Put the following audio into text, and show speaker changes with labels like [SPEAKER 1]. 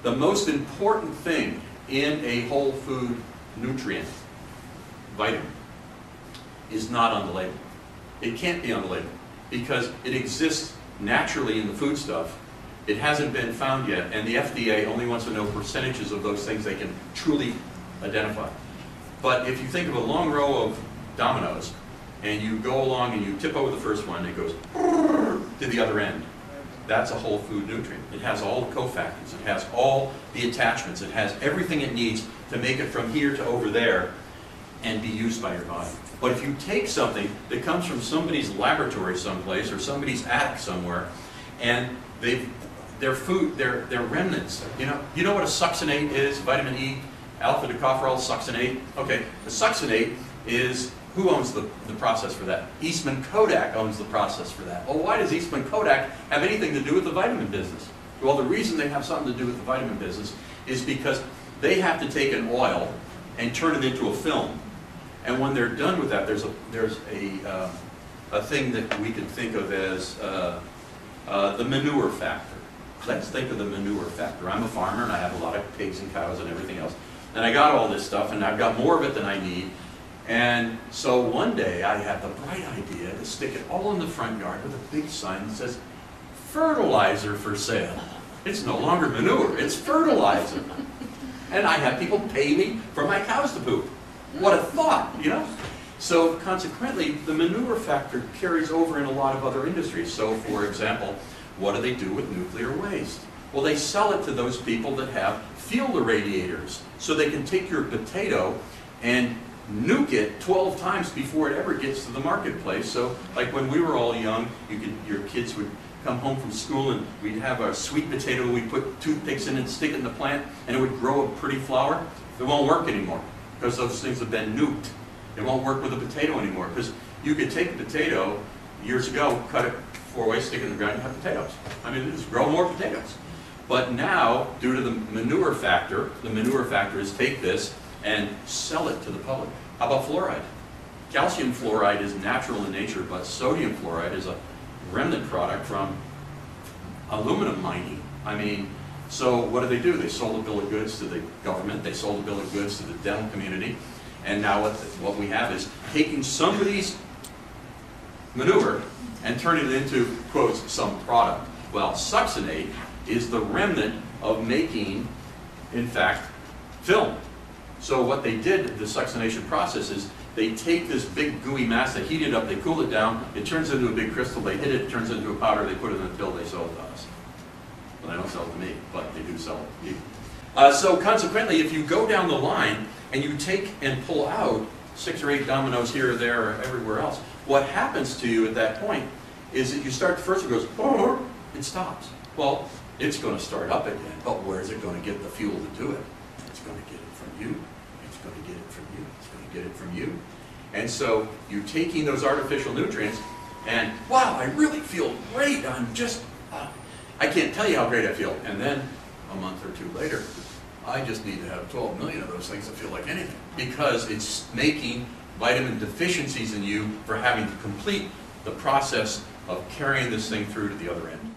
[SPEAKER 1] The most important thing in a whole food nutrient, vitamin, is not on the label. It can't be on the label because it exists naturally in the foodstuff. It hasn't been found yet, and the FDA only wants to know percentages of those things they can truly identify. But if you think of a long row of dominoes, and you go along and you tip over the first one, it goes to the other end. That's a whole food nutrient. It has all the cofactors, it has all the attachments, it has everything it needs to make it from here to over there and be used by your body. But if you take something that comes from somebody's laboratory someplace or somebody's attic somewhere, and their food, their remnants, you know what a succinate is? Vitamin E, alpha tocopherol succinate. Okay, the succinate is, who owns the process for that? Eastman Kodak owns the process for that. Well, why does Eastman Kodak have anything to do with the vitamin business? Well, the reason they have something to do with the vitamin business is because they have to take an oil and turn it into a film. And when they're done with that, there's a thing that we can think of as the manure factor. Let's think of the manure factor. I'm a farmer and I have a lot of pigs and cows and everything else. And I got all this stuff and I've got more of it than I need. And so one day I had the bright idea to stick it all in the front yard with a big sign that says, fertilizer for sale. It's no longer manure, it's fertilizer. And I have people pay me for my cows to poop. What a thought, you know? So consequently, the manure factor carries over in a lot of other industries. So for example, what do they do with nuclear waste? Well, they sell it to those people that have field irradiators. So they can take your potato and nuke it 12 times before it ever gets to the marketplace. So like when we were all young, your kids would come home from school and we'd have a sweet potato, we'd put toothpicks in and stick it in the plant and it would grow a pretty flower. It won't work anymore because those things have been nuked. It won't work with a potato anymore because you could take a potato years ago, cut it 4 ways, stick it in the ground, and have potatoes. I mean, just grow more potatoes. But now, due to the manure factor is take this and sell it to the public. How about fluoride? Calcium fluoride is natural in nature, but sodium fluoride is a remnant product from aluminum mining. I mean, so what do? They sold a bill of goods to the government, they sold a bill of goods to the dental community, and now what we have is taking somebody's manure and turning it into, quotes, some product. Well, succinate is the remnant of making, in fact, film. So what they did, the succination process, is they take this big gooey mass, they heat it up, they cool it down, it turns into a big crystal, they hit it, it turns into a powder, they put it in a pill, they sell it to us. Well, they don't sell it to me, but they do sell it to you. So consequently, if you go down the line and you take and pull out 6 or 8 dominoes here or there or everywhere else, what happens to you at that point is that you start, first it goes, it stops. Well, it's going to start up again, but where's it going to get the fuel to do it? It's going to get it from you. It's going to get it from you. It's going to get it from you. And so you're taking those artificial nutrients and, wow, I really feel great. I'm just, I can't tell you how great I feel. And then a month or 2 later, I just need to have 12 million of those things to feel like anything. Because it's making vitamin deficiencies in you for having to complete the process of carrying this thing through to the other end.